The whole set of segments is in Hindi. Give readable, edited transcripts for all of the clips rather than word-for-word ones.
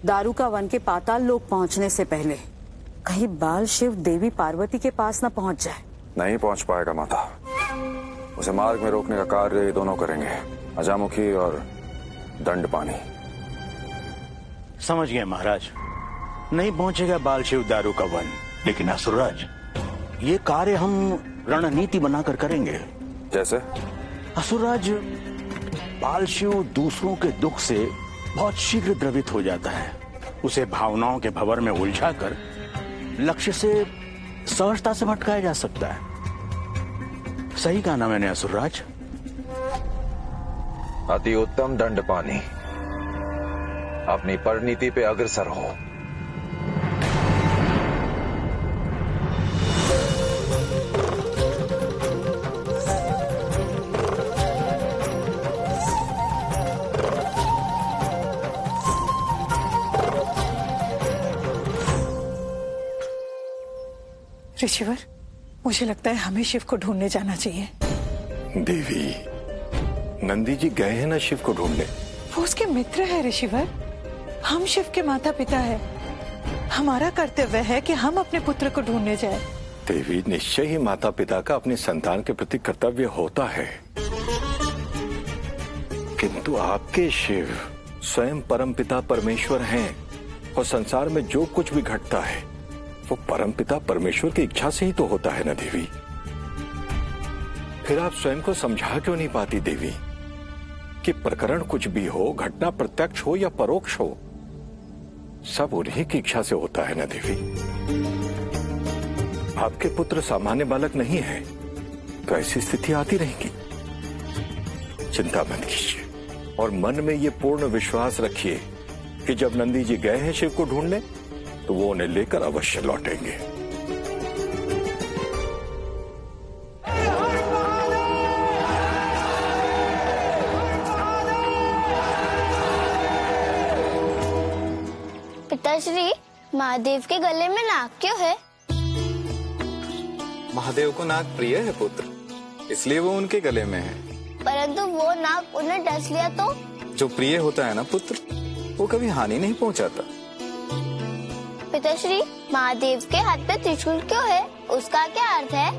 दारुका वन के पाताल लोक पहुंचने से पहले कहीं बाल शिव देवी पार्वती के पास न पहुंच जाए। नहीं पहुंच पाएगा माता। उसे मार्ग में रोकने का कार्य ये दोनों करेंगे, अजामुखी और दंडपानी। समझ गए महाराज। नहीं पहुंचेगा बाल शिव दारुका वन, लेकिन असुरराज ये कार्य हम रणनीति बनाकर करेंगे। जैसे? असुरराज बाल शिव दूसरों के दुख से बहुत शीघ्र द्रवित हो जाता है। उसे भावनाओं के भंवर में उलझाकर लक्ष्य से सहजता से भटकाया जा सकता है। सही कहा ना मैंने असुरराज? अति उत्तम दंडपानी, अपनी परिणति पे अग्रसर हो। ऋषिवर, मुझे लगता है हमें शिव को ढूंढने जाना चाहिए। देवी, नंदी जी गए हैं ना शिव को ढूंढने। वो उसके मित्र है ऋषिवर। हम शिव के माता पिता हैं। हमारा कर्तव्य है कि हम अपने पुत्र को ढूंढने जाएं। देवी, निश्चय ही माता पिता का अपनी संतान के प्रति कर्तव्य होता है, किंतु आपके शिव स्वयं परमपिता परमेश्वर हैं और संसार में जो कुछ भी घटता है वो परमपिता परमेश्वर की इच्छा से ही तो होता है ना देवी। फिर आप स्वयं को समझा क्यों नहीं पाती देवी कि प्रकरण कुछ भी हो, घटना प्रत्यक्ष हो या परोक्ष हो, सब उन्हीं की इच्छा से होता है ना देवी। आपके पुत्र सामान्य बालक नहीं है तो ऐसी स्थिति आती रहेगी। चिंता मत कीजिए और मन में ये पूर्ण विश्वास रखिए कि जब नंदी जी गए हैं शिव को ढूंढने तो वो उन्हें लेकर अवश्य लौटेंगे। पिताश्री, महादेव के गले में नाग क्यों है? महादेव को नाग प्रिय है पुत्र, इसलिए वो उनके गले में है। परंतु वो नाग उन्हें डस लिया तो? जो प्रिय होता है ना पुत्र, वो कभी हानि नहीं पहुंचाता। पिताश्री, महादेव के हाथ पे त्रिशूल क्यों है? उसका क्या अर्थ है?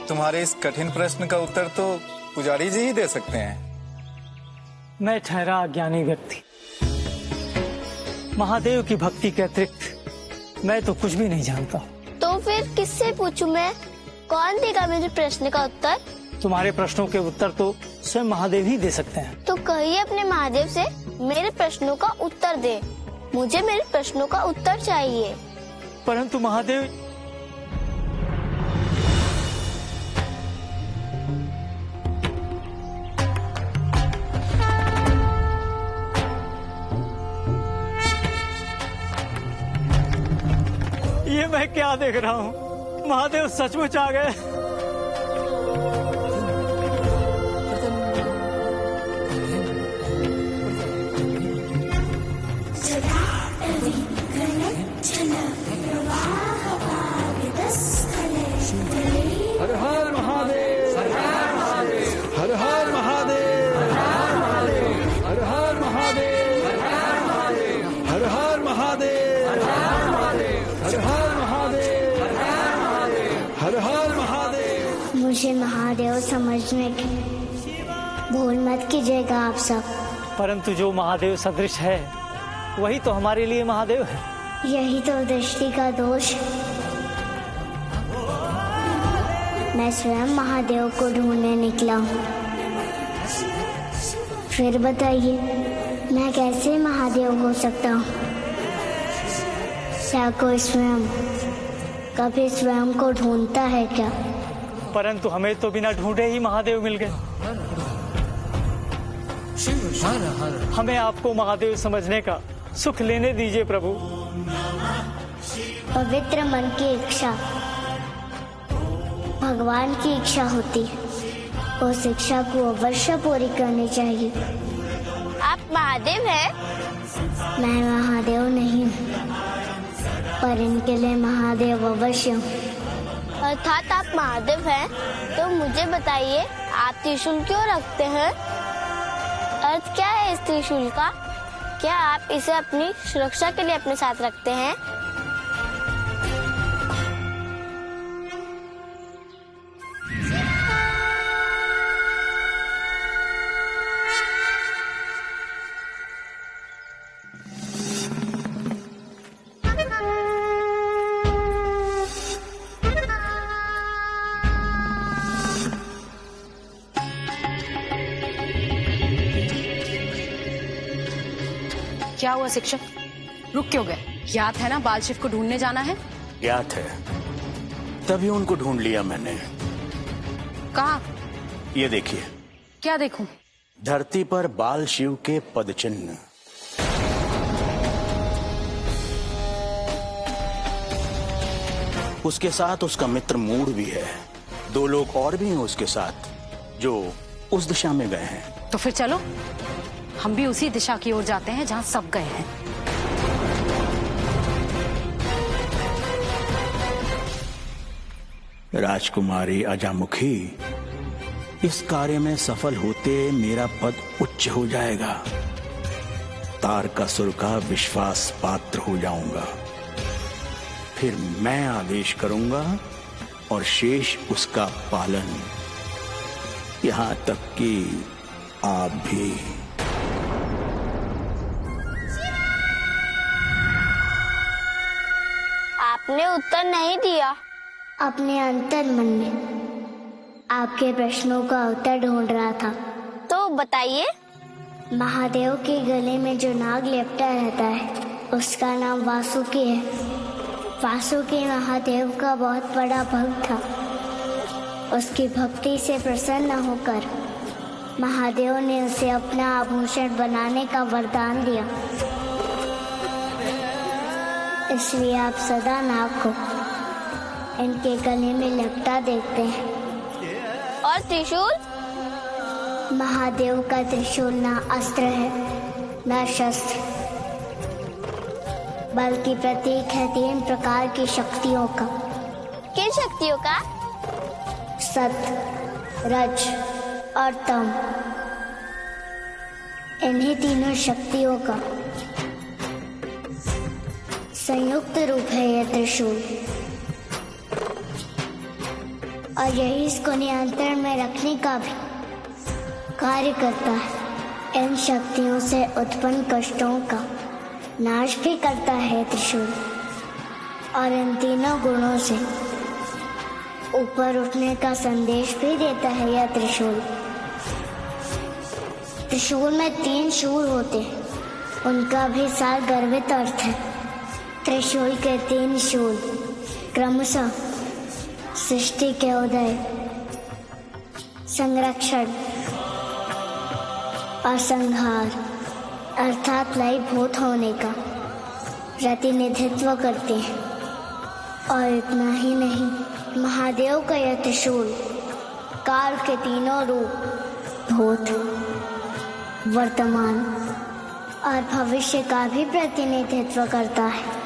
तुम्हारे इस कठिन प्रश्न का उत्तर तो पुजारी जी ही दे सकते हैं। मैं ठहरा अज्ञानी व्यक्ति, महादेव की भक्ति के अतिरिक्त मैं तो कुछ भी नहीं जानता। तो फिर किससे पूछूं मैं? कौन देगा मेरे प्रश्न का उत्तर? तुम्हारे प्रश्नों के उत्तर तो स्वयं महादेव ही दे सकते हैं। तो कहिए अपने महादेव से मेरे प्रश्नों का उत्तर दे। मुझे मेरे प्रश्नों का उत्तर चाहिए। परंतु महादेव, ये मैं क्या देख रहा हूँ? महादेव सचमुच आ गए। हर हर महादेव, हर हर महादेव, हर हर महादेव, हर हर महादेव, हर हर महादेव, हर हर महादेव, हर हर महादेव, हर हर महादेव। मुझे महादेव समझने की भूल मत कीजिएगा आप सब। परंतु जो महादेव सदृश है वही तो हमारे लिए महादेव है। यही तो दृष्टि का दोष है। मैं स्वयं महादेव को ढूंढने निकला हूँ। फिर बताइए, मैं कैसे महादेव हो सकता हूँ? क्या कोई स्वयं कभी स्वयं को ढूंढता है क्या? परंतु हमें तो बिना ढूंढे ही महादेव मिल गए। हमें आपको महादेव समझने का सुख लेने दीजिए प्रभु। पवित्र मन की इच्छा भगवान की इच्छा होती है। उस इच्छा को अवश्य पूरी करनी चाहिए। आप महादेव हैं? मैं महादेव नहीं हूँ, पर इनके लिए महादेव अवश्य हूँ। अर्थात आप महादेव हैं, तो मुझे बताइए आप त्रिशूल क्यों रखते हैं? अर्थ क्या है इस त्रिशूल का? क्या आप इसे अपनी सुरक्षा के लिए अपने साथ रखते हैं? क्या हुआ शिक्षक, रुक क्यों गए? याद है ना बाल शिव को ढूंढने जाना है? याद है, तभी उनको ढूंढ लिया मैंने। कहाँ? ये देखिए। क्या देखूं? धरती पर बाल शिव के पदचिन्ह। उसके साथ उसका मित्र मूड भी है। 2 लोग और भी हैं उसके साथ जो उस दिशा में गए हैं। तो फिर चलो, हम भी उसी दिशा की ओर जाते हैं जहां सब गए हैं। राजकुमारी अजामुखी, इस कार्य में सफल होते मेरा पद उच्च हो जाएगा। तारकासुर का विश्वास पात्र हो जाऊंगा। फिर मैं आदेश करूंगा और शेष उसका पालन, यहां तक कि आप भी। आपने उत्तर नहीं दिया। अपने अंतर मन में आपके प्रश्नों का उत्तर ढूंढ रहा था। तो बताइए। महादेव के गले में जो नाग लिपटा रहता है उसका नाम वासुकी है। वासुकी महादेव का बहुत बड़ा भक्त था। उसकी भक्ति से प्रसन्न होकर महादेव ने उसे अपना आभूषण बनाने का वरदान दिया। इसलिए आप सदा नाग को इनके गले में लपटा देखते हैं। और त्रिशूल? महादेव का त्रिशूल ना अस्त्र है ना शस्त्र, बल्कि प्रतीक है 3 प्रकार की शक्तियों का। किन शक्तियों का? सत्य, रज और तम। इन्हीं तीनों शक्तियों का संयुक्त रूप है यह त्रिशूल, और यही इसको नियंत्रण में रखने का भी कार्य करता है। इन शक्तियों से उत्पन्न कष्टों का नाश भी करता है त्रिशूल, और इन तीनों गुणों से ऊपर उठने का संदेश भी देता है यह त्रिशूल। त्रिशूल में 3 शूल होते हैं, उनका भी सार गर्वित अर्थ है। त्रिशूल के 3 शूल क्रमशः सृष्टि के उदय, संरक्षण और संहार अर्थात लयभूत होने का प्रतिनिधित्व करते हैं। और इतना ही नहीं, महादेव का यह त्रिशूल काल के तीनों रूप भूत, वर्तमान और भविष्य का भी प्रतिनिधित्व करता है।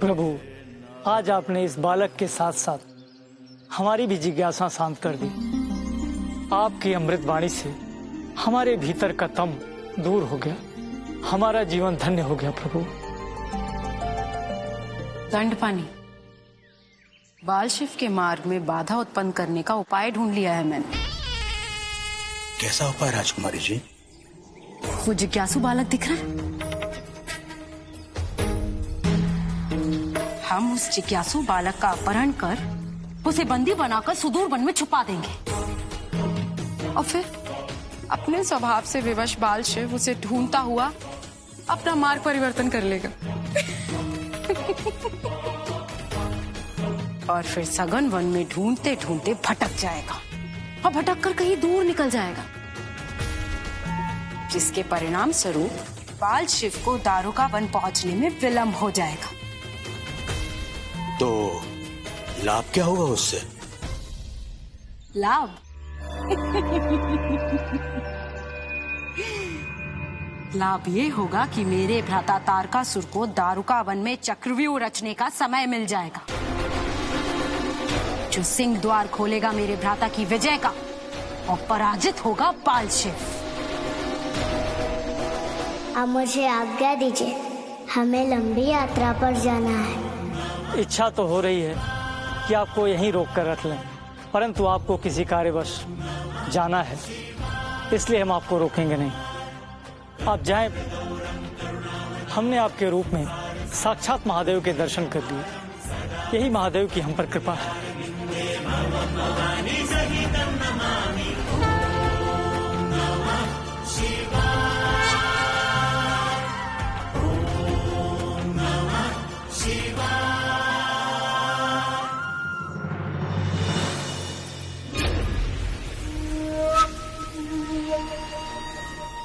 प्रभु, आज आपने इस बालक के साथ साथ हमारी भी जिज्ञासा शांत कर दी। आपकी अमृत वाणी से हमारे भीतर का तम दूर हो गया, हमारा जीवन धन्य हो गया। प्रभु, दंडपानी, बाल शिव के मार्ग में बाधा उत्पन्न करने का उपाय ढूंढ लिया है मैंने। कैसा उपाय राजकुमारी जी? वो जिज्ञासु बालक दिख रहा है? हम उस जिज्ञासु बालक का अपहरण कर उसे बंदी बनाकर सुदूर वन में छुपा देंगे, और फिर अपने स्वभाव से विवश बाल शिव उसे ढूंढता हुआ अपना मार्ग परिवर्तन कर लेगा। और फिर सघन वन में ढूंढते ढूंढते भटक जाएगा, और भटक कर कहीं दूर निकल जाएगा, जिसके परिणाम स्वरूप बाल शिव को दारुका वन पहुंचने में विलंब हो जाएगा। तो लाभ क्या होगा उससे? लाभ? लाभ ये होगा कि मेरे भ्राता तारकासुर को दारुका वन में चक्रव्यूह रचने का समय मिल जाएगा। जो सिंह द्वार खोलेगा मेरे भ्राता की विजय का और पराजित होगा बाल शिव। अब मुझे आज्ञा दीजिए, हमें लंबी यात्रा पर जाना है। इच्छा तो हो रही है कि आपको यहीं रोक कर रख लें, परंतु आपको किसी कार्यवश जाना है, इसलिए हम आपको रोकेंगे नहीं। आप जाएं। हमने आपके रूप में साक्षात महादेव के दर्शन कर लिए, यही महादेव की हम पर कृपा है।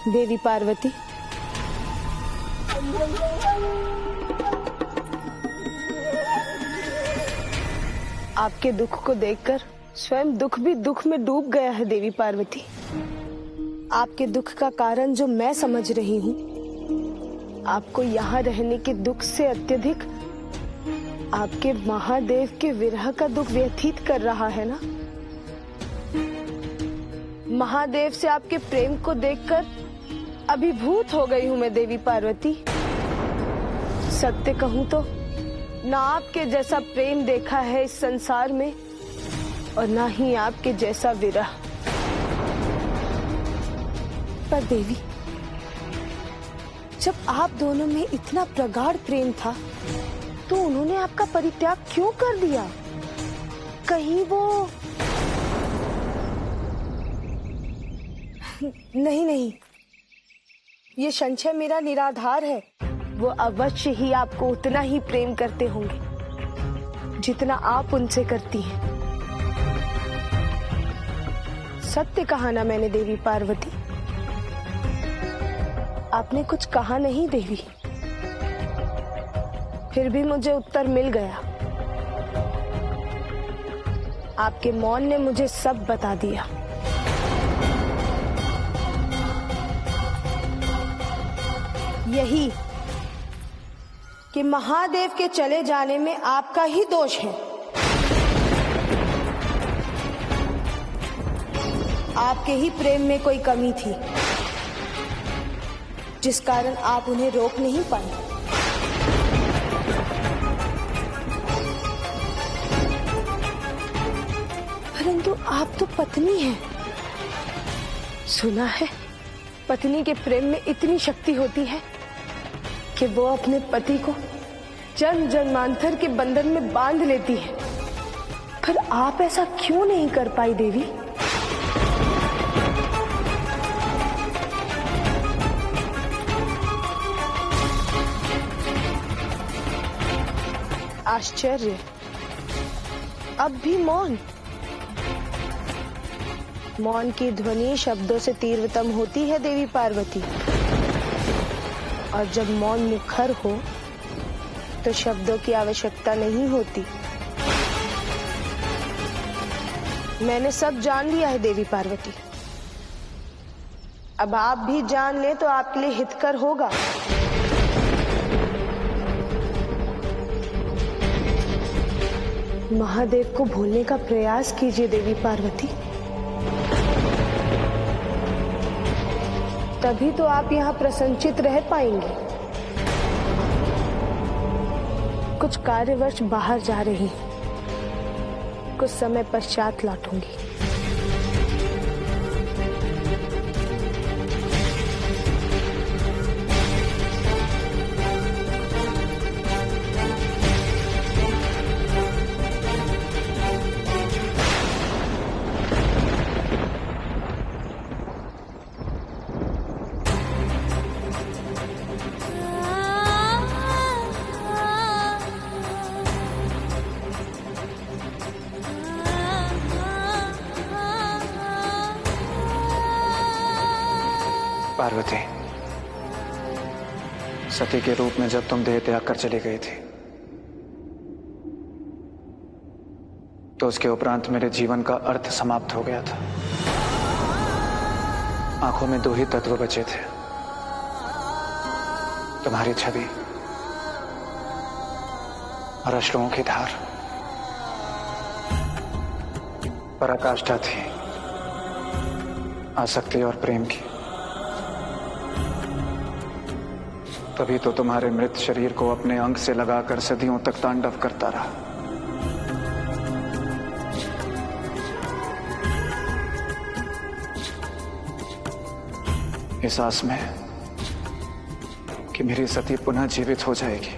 देवी पार्वती, आपके दुख को देखकर स्वयं दुख भी दुख में डूब गया है। देवी पार्वती, आपके दुख का कारण जो मैं समझ रही हूँ, आपको यहाँ रहने के दुख से अत्यधिक आपके महादेव के विरह का दुख व्यथित कर रहा है ना। महादेव से आपके प्रेम को देखकर अभिभूत हो गई हूँ मैं देवी पार्वती। सत्य कहूँ तो ना आपके जैसा प्रेम देखा है इस संसार में और ना ही आपके जैसा विरह। पर देवी, जब आप दोनों में इतना प्रगाढ़ प्रेम था तो उन्होंने आपका परित्याग क्यों कर दिया? कहीं वो नहीं, ये संशय मेरा निराधार है। वो अवश्य ही आपको उतना ही प्रेम करते होंगे जितना आप उनसे करती हैं। सत्य कहा ना मैंने देवी पार्वती? आपने कुछ कहा नहीं देवी, फिर भी मुझे उत्तर मिल गया। आपके मौन ने मुझे सब बता दिया। यही कि महादेव के चले जाने में आपका ही दोष है। आपके ही प्रेम में कोई कमी थी जिस कारण आप उन्हें रोक नहीं पाए। परंतु आप तो पत्नी हैं। सुना है पत्नी के प्रेम में इतनी शक्ति होती है कि वो अपने पति को जन्म जन्मांतर के बंधन में बांध लेती है। पर आप ऐसा क्यों नहीं कर पाई देवी? आश्चर्य, अब भी मौन। मौन की ध्वनि शब्दों से तीव्रतम होती है देवी पार्वती, और जब मौन मुखर हो तो शब्दों की आवश्यकता नहीं होती। मैंने सब जान लिया है देवी पार्वती। अब आप भी जान ले तो आपके लिए हितकर होगा। महादेव को भूलने का प्रयास कीजिए देवी पार्वती, तभी तो आप यहाँ प्रसन्नचित रह पाएंगे। कुछ कार्यवश बाहर जा रही हूँ, कुछ समय पश्चात लौटूंगी। पार्वती, सती के रूप में जब तुम देह त्याग कर चली गई थी तो उसके उपरांत मेरे जीवन का अर्थ समाप्त हो गया था। आंखों में दो ही तत्व बचे थे, तुम्हारी छवि और अश्रुओं की धार। पराकाष्ठा थी आसक्ति और प्रेम की। तभी तो तुम्हारे मृत शरीर को अपने अंग से लगाकर सदियों तक तांडव करता रहा। इस आस में कि मेरी सती पुनः जीवित हो जाएगी।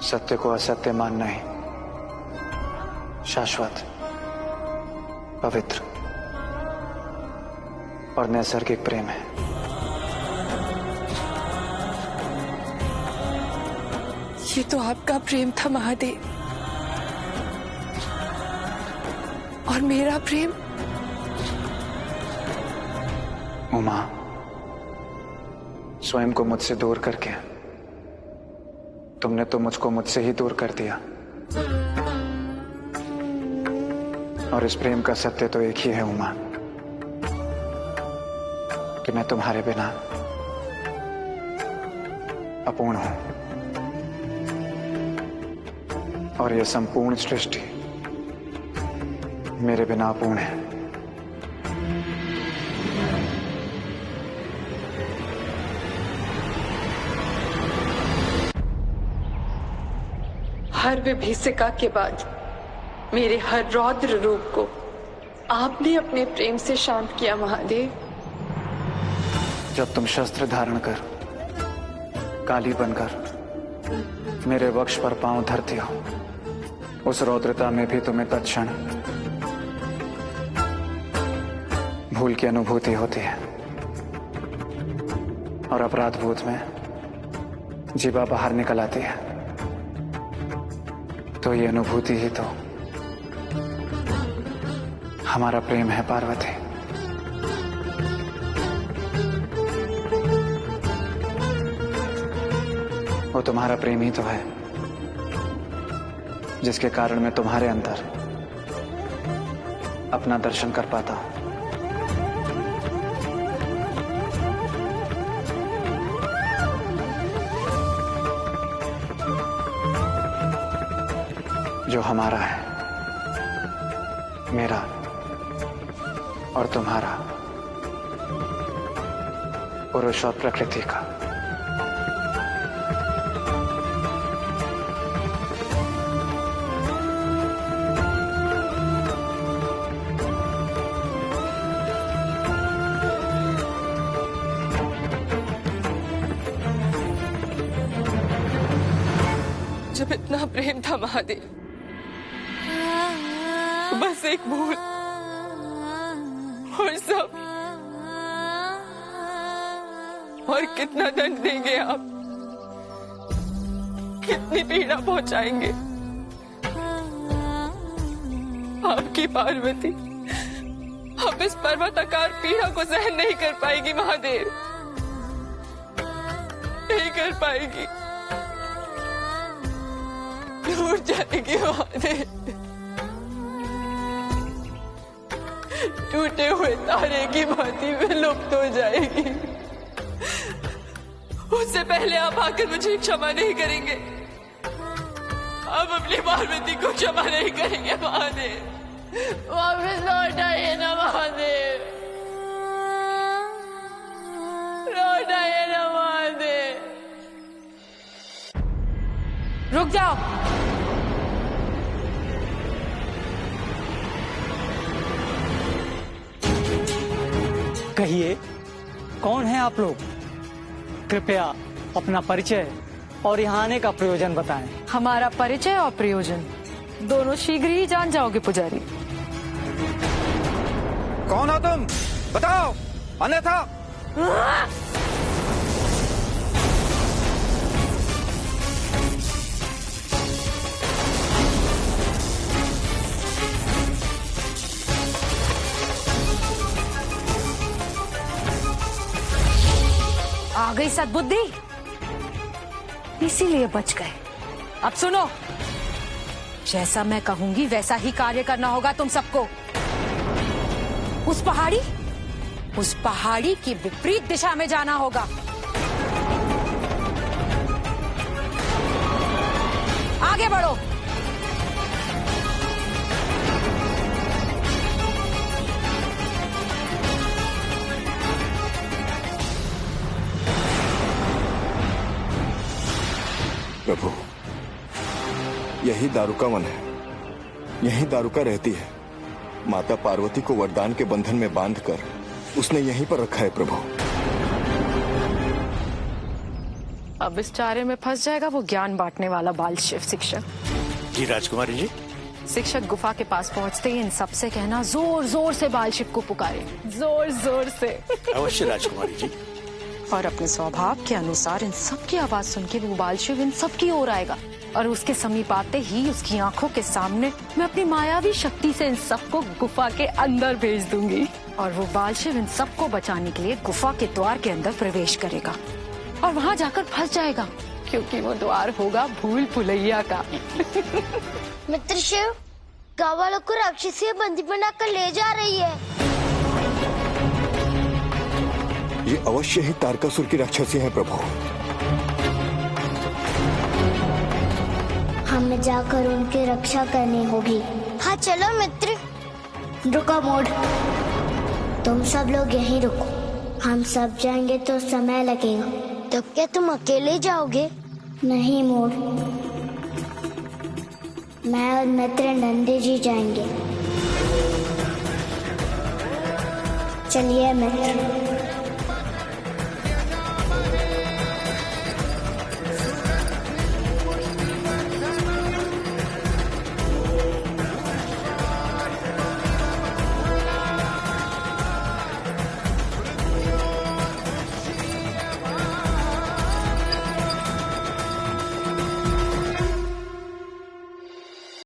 सत्य को असत्य मानना ही शाश्वत, पवित्र और नैसर्गिक प्रेम है। ये तो आपका प्रेम था महादेव, और मेरा प्रेम? उमा, स्वयं को मुझसे दूर करके तुमने तो मुझको मुझसे ही दूर कर दिया। और इस प्रेम का सत्य तो एक ही है उमा, कि मैं तुम्हारे बिना अपूर्ण हूं, और यह संपूर्ण सृष्टि मेरे बिना अपूर्ण है। हर विभीषिका के बाद मेरे हर रौद्र रूप को आपने अपने प्रेम से शांत किया महादेव। जब तुम शस्त्र धारण कर काली बनकर मेरे वक्ष पर पांव धरती हो, उस रौद्रता में भी तुम्हें तत्क्षण भूल की अनुभूति होती है, और अपराध बोध में जीवा बाहर निकल आती है। तो ये अनुभूति ही तो हमारा प्रेम है पार्वती। वो तुम्हारा प्रेम ही तो है जिसके कारण मैं तुम्हारे अंदर अपना दर्शन कर पाता हूं। जो हमारा है, मेरा और तुम्हारा, पुरुष और प्रकृति का। जब इतना प्रेम था महादेव, बस एक भूल और सब, और कितना दंड देंगे आप, कितनी पीड़ा पहुंचाएंगे। आपकी पार्वती अब इस पर्वताकार पीड़ा को सहन नहीं कर पाएगी महादेव, नहीं कर पाएगी, टूट जाएगी महादेव। टूटे हुए तारे की भांति विलुप्त हो जाएगी। उससे पहले आप आकर मुझे क्षमा नहीं करेंगे, आप अपनी पार्वती को क्षमा नहीं करेंगे महादेव। वापस लौट आइए ना महादेव, लौट आइए ना महादेव। रुक जाओ। कहिए, कौन है आप लोग? कृपया अपना परिचय और यहाँ आने का प्रयोजन बताएं। हमारा परिचय और प्रयोजन दोनों शीघ्र ही जान जाओगे पुजारी। कौन हो तुम? बताओ, अन्यथा आ गई सद्बुद्धि, इसीलिए बच गए। अब सुनो, जैसा मैं कहूंगी वैसा ही कार्य करना होगा तुम सबको। उस पहाड़ी की विपरीत दिशा में जाना होगा। आगे बढ़ो। प्रभु, यही दारुका वन है, यही दारुका रहती है। माता पार्वती को वरदान के बंधन में बांधकर उसने यहीं पर रखा है प्रभु। अब इस चारे में फंस जाएगा वो ज्ञान बांटने वाला बाल शिव शिक्षक। जी राजकुमारी जी। शिक्षक गुफा के पास पहुंचते ही इन सबसे कहना जोर जोर से बाल शिव को पुकारे, जोर जोर से। अवश्य राजकुमारी जी। और अपने स्वभाव के अनुसार इन सब की आवाज सुन के वो बाल शिव इन सब की ओर आएगा और उसके समीप आते ही उसकी आंखों के सामने मैं अपनी मायावी शक्ति से इन सबको गुफा के अंदर भेज दूंगी और वो बाल शिव इन सबको बचाने के लिए गुफा के द्वार के अंदर प्रवेश करेगा और वहाँ जाकर फंस जाएगा, क्योंकि वो द्वार होगा भूल भुलैया का। मित्र शिव, गाँव वालों को राक्षसी बंदी बनाकर ले जा रही है। ये अवश्य ही तारकासुर की राक्षसी है प्रभु। हमें जाकर उनकी रक्षा करनी होगी। हाँ चलो मित्र। रुको मोड़, तुम सब लोग यहीं रुको, हम सब जाएंगे तो समय लगेगा। तब क्या तुम अकेले जाओगे? नहीं मोड़, मैं और मित्र नंदी जी जाएंगे। चलिए मित्र।